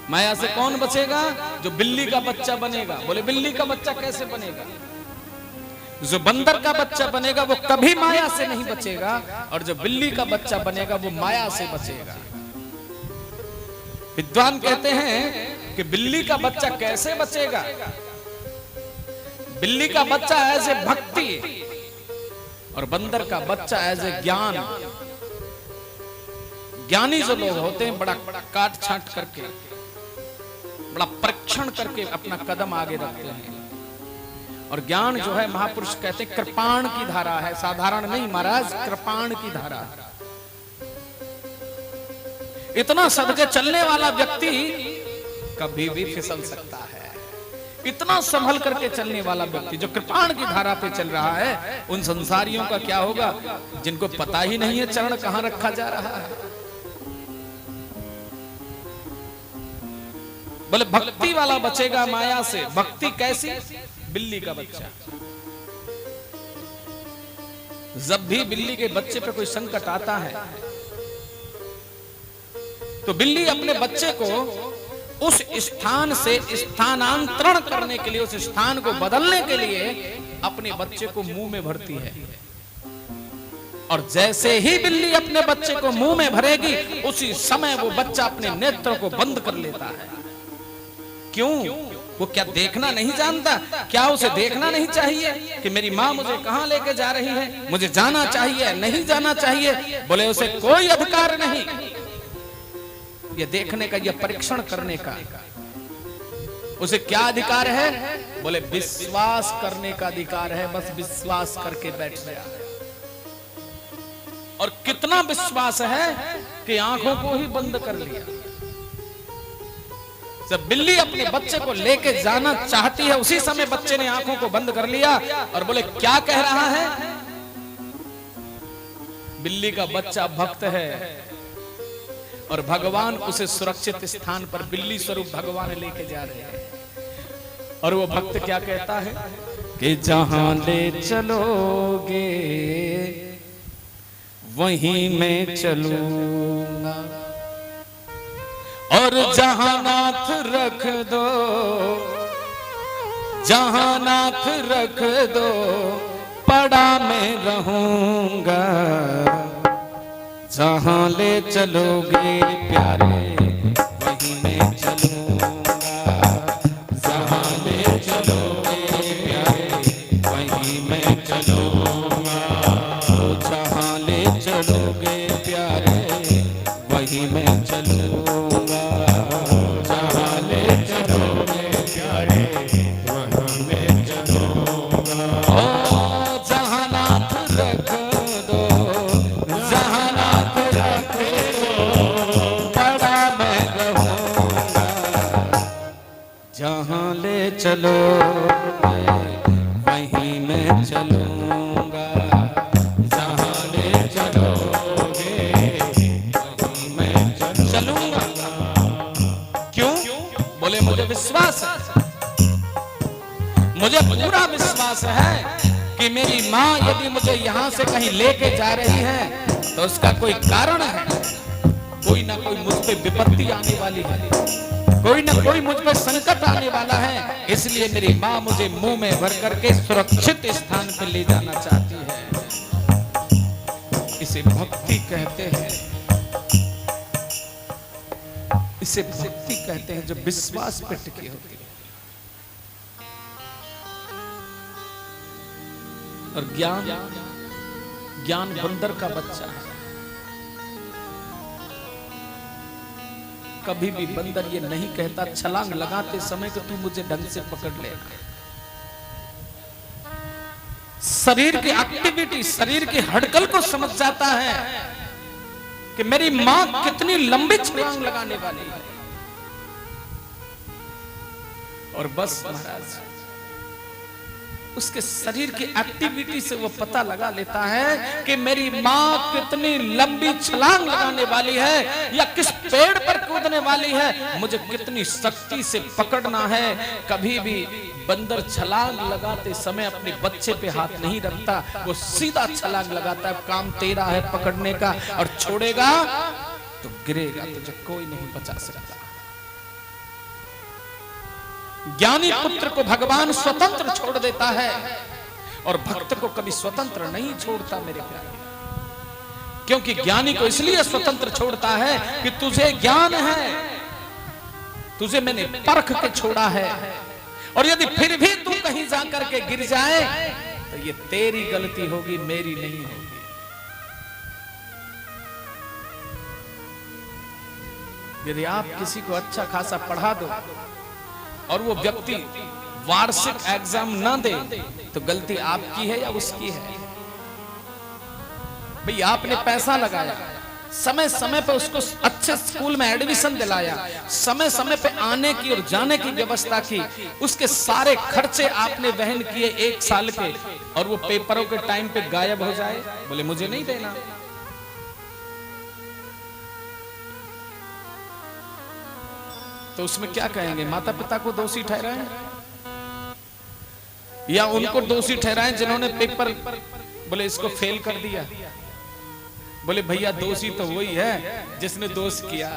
माया से कौन बचेगा? जो बिल्ली का बच्चा बनेगा। बोले बिल्ली का बच्चा कैसे बनेगा? जो बंदर का बच्चा बनेगा वो कभी माया से नहीं बचेगा, और जो बिल्ली का बच्चा बनेगा वो माया से बचेगा। विद्वान कहते हैं कि बिल्ली का बच्चा कैसे बचेगा? बिल्ली का बच्चा एज ए भक्ति, और बंदर का बच्चा एज ए ज्ञान। ज्ञानी जो लोग होते हैं बड़ा काट छांट करके, बड़ा परीक्षण करके अपना कदम आगे रखते हैं। और ज्ञान जो है महापुरुष कहते हैं कृपाण की धारा है, साधारण नहीं महाराज, कृपाण की धारा है। इतना सदके चलने वाला व्यक्ति कभी भी फिसल सकता है। इतना संभल करके चलने वाला व्यक्ति जो कृपाण की धारा पे चल रहा है, उन संसारियों का क्या होगा जिनको पता ही नहीं है चरण कहां रखा जा रहा है। बोले भक्ति वाला बचेगा माया से। भक्ति कैसी? बिल्ली का बच्चा। जब भी बिल्ली के बच्चे पे कोई संकट आता है तो बिल्ली अपने बच्चे को उस स्थान से स्थानांतरण करने के लिए, उस स्थान को बदलने के लिए अपने बच्चे को मुंह में भरती है। और जैसे ही बिल्ली अपने बच्चे को मुंह में भरेगी, उसी समय वो बच्चा अपने नेत्र को बंद कर लेता है। क्यों? वो क्या देखना नहीं जानता? क्या उसे देखना नहीं चाहिए कि मेरी माँ मुझे कहां लेके जा रही है? मुझे जाना चाहिए, नहीं जाना चाहिए? बोले उसे कोई अधिकार नहीं ये देखने का, ये परीक्षण करने का। उसे क्या अधिकार है? बोले विश्वास करने का अधिकार है। बस विश्वास करके बैठ गया। और कितना विश्वास है कि आंखों को ही बंद कर लिया। जब बिल्ली अपने बच्चे को लेके जाना चाहती है, उसी समय बच्चे ने आंखों को बंद कर लिया और बोले क्या कह रहा है? बिल्ली का बच्चा भक्त है और भगवान उसे सुरक्षित स्थान पर बिल्ली स्वरूप भगवान लेके जा रहे हैं। और वो भक्त क्या कहता है कि जहां ले चलोगे वहीं मैं चलूंगा, और जहां नाथ रख दो, जहां नाथ रख दो पड़ा मैं रहूंगा। जहां ले चलोगे प्यारे वहीं मैं चलूंगा। जहां ले चलोगे प्यारे वहीं मैं चलूंगा। जहां ले चलोगे प्यारे वहीं मैं चलूंगा। जहां ले चलोगे प्यारे वहीं मैं चलूंगा। ओ जहां नाथ रख दो, जहां नाथ रख दो बड़ा मैं रहूंगा। जहां ले चलो वहीं मैं चलूंगा। जहां ले चलोगे वहीं मैं चलूंगा। क्यों? बोले मुझे विश्वास है, मुझे पूरा विश्वास है कि मेरी माँ यदि मुझे यहाँ से कहीं लेके जा रही है तो उसका कोई कारण है। कोई ना कोई मुझ पे विपत्ति आने वाली है, कोई ना कोई मुझ पे संकट आने वाला है। इसलिए मेरी माँ मुझे मुंह में भर करके सुरक्षित स्थान पर ले जाना चाहती है। इसे भक्ति कहते हैं। इसे भक्ति कहते हैं जो विश्वास पे टिकी होती है। और ज्ञान, ज्ञान बंदर का बच्चा है। कभी भी बंदर ये नहीं कहता छलांग लगाते समय कि तू मुझे ढंग से पकड़ ले। शरीर की एक्टिविटी, शरीर की हड़कल को समझ जाता है कि मेरी मां कितनी लंबी छलांग लगाने वाली है। और बस महाराज उसके शरीर की एक्टिविटी से वो पता लगा लेता है कि मेरी माँ कितनी लंबी छलांग लगाने वाली है या किस पेड़ पर कूदने वाली है, मुझे कितनी शक्ति से पकड़ना है। कभी भी बंदर छलांग लगाते समय अपने बच्चे पे हाथ नहीं रखता, वो सीधा छलांग लगाता है। काम तेरा है पकड़ने का, और छोड़ेगा तो गिरेगा, तुझे कोई नहीं बचा सकता। ज्ञानी पुत्र को भगवान स्वतंत्र छोड़ देता है और भक्त को कभी स्वतंत्र नहीं छोड़ता मेरे प्यारे। क्योंकि ज्ञानी को इसलिए स्वतंत्र छोड़ता है कि तुझे ज्ञान है, तुझे मैंने परख के छोड़ा है, और यदि फिर भी तू कहीं जाकर के गिर जाए तो ये तेरी गलती होगी, मेरी नहीं होगी। यदि आप किसी को अच्छा खासा पढ़ा दो और वो व्यक्ति वार्षिक एग्जाम ना दे तो गलती आपकी है या उसकी है? भाई आपने पैसा लगाया, समय समय पे उसको अच्छे स्कूल में एडमिशन दिलाया, समय समय पे आने की और जाने की व्यवस्था की, उसके सारे खर्चे आपने वहन किए 1 साल के, और वो पेपरों के टाइम पे गायब हो जाए, बोले मुझे नहीं देना, तो उसमें क्या कहेंगे? माता पिता को दोषी ठहराएं या उनको दोषी ठहराएं जिन्होंने पेपर बोले इसको फेल कर दिया? बोले भैया दोषी तो वही है जिसने दोष किया।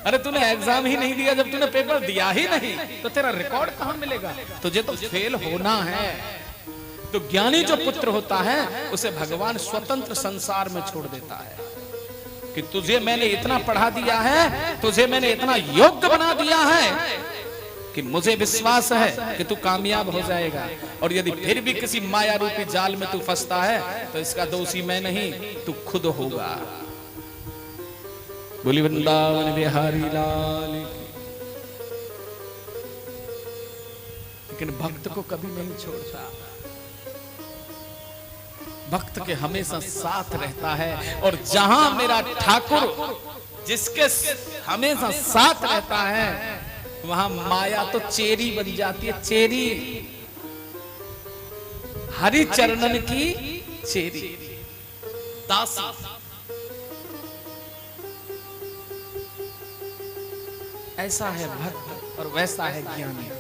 अरे तूने एग्जाम ही नहीं दिया, जब तूने पेपर दिया ही नहीं तो तेरा रिकॉर्ड कहां मिलेगा? तुझे तो फेल होना है। तो ज्ञानी जो पुत्र होता है उसे भगवान स्वतंत्र संसार में छोड़ देता है कि तुझे मैंने इतना पढ़ा दिया है, तुझे मैंने इतना योग्य बना दिया है कि मुझे विश्वास है कि तू कामयाब हो जाएगा, और यदि फिर भी किसी माया रूपी जाल में तू फंसता है तो इसका दोषी मैं नहीं, तू खुद होगा। बोली वृंदावन बिहारी लाल की। लेकिन भक्त को कभी नहीं छोड़ता, भक्त के हमेशा साथ रहता है, और जहां मेरा ठाकुर जिसके हमेशा साथ रहता है वहां माया तो चेरी बन जाती है, चेरी, हरि चरणन की चेरी, दासी। ऐसा है भक्त और वैसा है ज्ञानी।